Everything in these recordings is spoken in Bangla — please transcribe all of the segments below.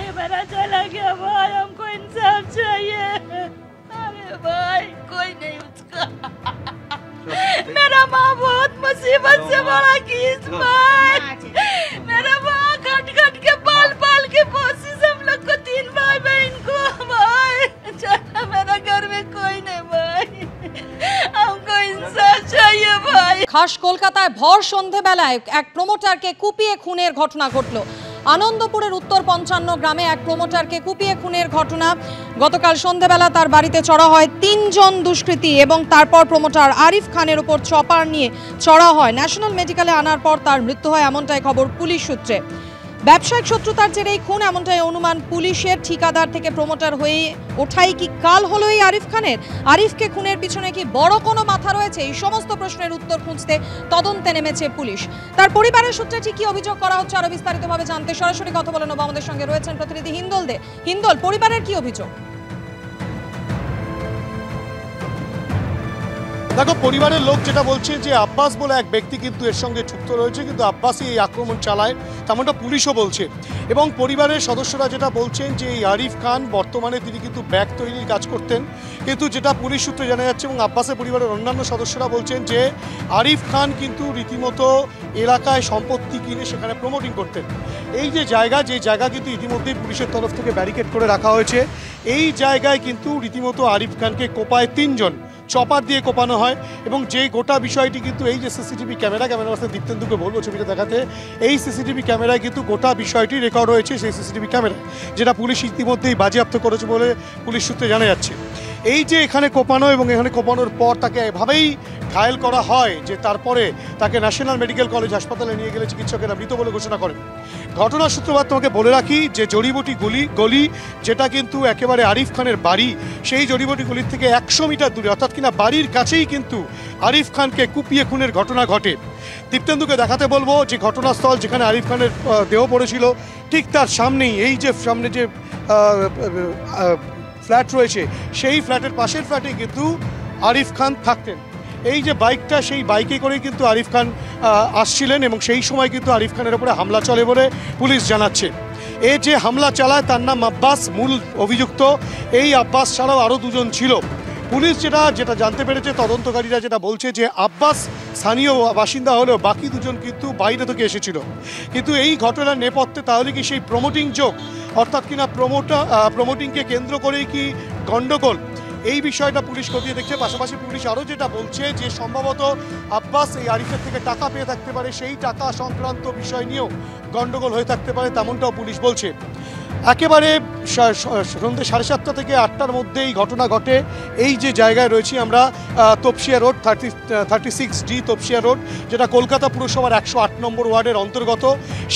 भाई मेरा चला गया भाई, हमको इंसाफ चाहिए। अरे भाई कोई नहीं उसका। मेरा माँ बहुत मुसीबत से बड़ा किस भाई, मेरा माँ खट खट के पाल पाल के पोसी हम लोग को 3 भाई बहन को भाई। चला मेरा घर में कोई नहीं भाई, हमको इंसाफ चाहिए भाई। খাস কলকাতায় ভর সন্ধেবেলায় এক প্রমোটারকে কুপিয়ে খুনের ঘটনা ঘটল। আনন্দপুরের উত্তর 55 গ্রামে এক প্রমোটারকে কুপিয়ে খুনের ঘটনা। গতকাল সন্ধেবেলা তার বাড়িতে চড়া হয় 3 জন দুষ্কৃতী এবং তারপর প্রমোটার আরিফ খানের উপর চপার নিয়ে চড়া হয়। ন্যাশনাল মেডিকেলে আনার পর তার মৃত্যু হয়, এমনটাই খবর পুলিশ সূত্রে। ব্যবসায়িক শত্রুতার জেরেই খুন, এমনটাই অনুমান পুলিশের। ঠিকাদার থেকে প্রমোটার হয়ে ওঠাই কি কাল হলো এই আরিফ খানের? আরিফকে খুনের পিছনে কি বড় কোনো মাথা রয়েছে? এই সমস্ত প্রশ্নের উত্তর খুঁজতে তদন্তে নেমেছে পুলিশ। তার পরিবারের সূত্রে ঠিক কি অভিযোগ করা হচ্ছে আরো বিস্তারিতভাবে জানতে সরাসরি কথা বলেন আমাদের সঙ্গে রয়েছেন প্রতিনিধি হিন্দল দে। হিন্দল, পরিবারের কি অভিযোগ? দেখো, পরিবারের লোক যেটা বলছে যে আব্বাস বলে এক ব্যক্তি কিন্তু এর সঙ্গে যুক্ত রয়েছে, কিন্তু আব্বাসই এই আক্রমণ চালায়, তেমনটা পুলিশও বলছে। এবং পরিবারের সদস্যরা যেটা বলছেন যে এই আরিফ খান বর্তমানে তিনি কিন্তু ব্যাগ তৈরির কাজ করতেন, কিন্তু যেটা পুলিশ সূত্রে জানা যাচ্ছে এবং আব্বাসের পরিবারের অন্যান্য সদস্যরা বলছেন যে আরিফ খান কিন্তু রীতিমতো এলাকায় সম্পত্তি কিনে সেখানে প্রমোটিং করতেন। এই যে জায়গা কিন্তু ইতিমধ্যেই পুলিশের তরফ থেকে ব্যারিকেড করে রাখা হয়েছে। এই জায়গায় কিন্তু রীতিমতো আরিফ খানকে কোপায় 3 জন, চপার দিয়ে কোপানো হয়। এবং যে গোটা বিষয়টি কিন্তু এই যে সিসিটিভি ক্যামেরা পার্সন দীপ্তেন্দুকে বলবো ছবিটা দেখাতে, এই সিসিটিভি ক্যামেরায় কিন্তু গোটা বিষয়টি রেকর্ড হয়েছে সেই সিসিটিভি ক্যামেরা, যেটা পুলিশ ইতিমধ্যেই বাজেয়াপ্ত করেছে বলে পুলিশ সূত্রে জানা যাচ্ছে। এই যে এখানে কোপানো এবং এখানে কোপানোর পর তাকে এভাবেই ঘায়েল করা হয় যে তারপরে তাকে ন্যাশনাল মেডিকেল কলেজ হাসপাতালে নিয়ে গেলে চিকিৎসকেরা মৃত বলে ঘোষণা করেন। ঘটনার সূত্রপাত তোমাকে বলে রাখি যে জড়িবুটি গলি যেটা কিন্তু একেবারে আরিফ খানের বাড়ি, সেই জড়িবুটি গলির থেকে 100 মিটার দূরে, অর্থাৎ কিনা বাড়ির কাছেই কিন্তু আরিফ খানকে কুপিয়ে খুনের ঘটনা ঘটে। দীপ্তেন্দুকে দেখাতে বলবো যে ঘটনাস্থল যেখানে আরিফ খানের দেহ পড়েছিল ঠিক তার সামনেই, এই যে সামনে যে ফ্ল্যাট রয়েছে সেই ফ্ল্যাটের পাশের ফ্ল্যাটে কিন্তু আরিফ খান থাকতেন। এই যে বাইকটা, সেই বাইকে করেই কিন্তু আরিফ খান আসছিলেন এবং সেই সময় কিন্তু আরিফ খানের উপরে হামলা চলে বলে পুলিশ জানাচ্ছে। এই যে হামলা চালায় তার নাম আব্বাস, মূল অভিযুক্ত। এই আব্বাস ছাড়াও আরও 2 জন ছিল। পুলিশ যেটা জানতে পেরেছে, তদন্তকারীরা যেটা বলছে যে আব্বাস স্থানীয় বাসিন্দা হলেও বাকি 2 জন কিন্তু বাইরে থেকে এসেছিল। কিন্তু এই ঘটনার নেপথ্যে তাহলে কি সেই প্রমোটিং যোগ, অর্থাৎ কিনা প্রমোটিংকে কেন্দ্র করেই কি গণ্ডগোল, এই বিষয়টা পুলিশ খতিয়ে দেখছে। পাশাপাশি পুলিশ আরও যেটা বলছে যে সম্ভবত আব্বাস এই আরিফের থেকে টাকা পেয়ে থাকতে পারে, সেই টাকা সংক্রান্ত বিষয় নিয়েও গণ্ডগোল হয়ে থাকতে পারে, তেমনটাও পুলিশ বলছে। একেবারে সন্ধ্যে 7:30 থেকে 8টার মধ্যে এই ঘটনা ঘটে। এই যে জায়গায় রয়েছি আমরা, Topsia road 36D Topsia road, যেটা কলকাতা পুরসভার 108 নম্বর ওয়ার্ডের অন্তর্গত।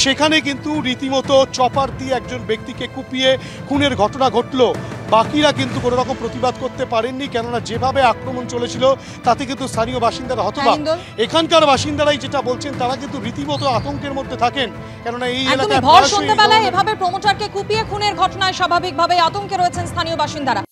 সেখানে কিন্তু রীতিমতো চপার দিয়ে একজন ব্যক্তিকে কুপিয়ে খুনের ঘটনা ঘটলো। বাকিরা কিন্তু কোনো রকম প্রতিবাদ করতে পারেননি, কেননা যেভাবে আক্রমণ চলেছিল তাতে কিন্তু স্থানীয় বাসিন্দারা হতবাক। এখানকার বাসিন্দারাই যেটা বলছেন, তারা কিন্তু রীতিমতো আতঙ্কের মধ্যে থাকেন, কেননা এই এলাকায় ভর সন্ধ্যাবেলায় এভাবে প্রমোটারকে কুপিয়ে খুনের ঘটনায় স্বাভাবিকভাবেই আতঙ্কে রয়েছেন স্থানীয় বাসিন্দারা।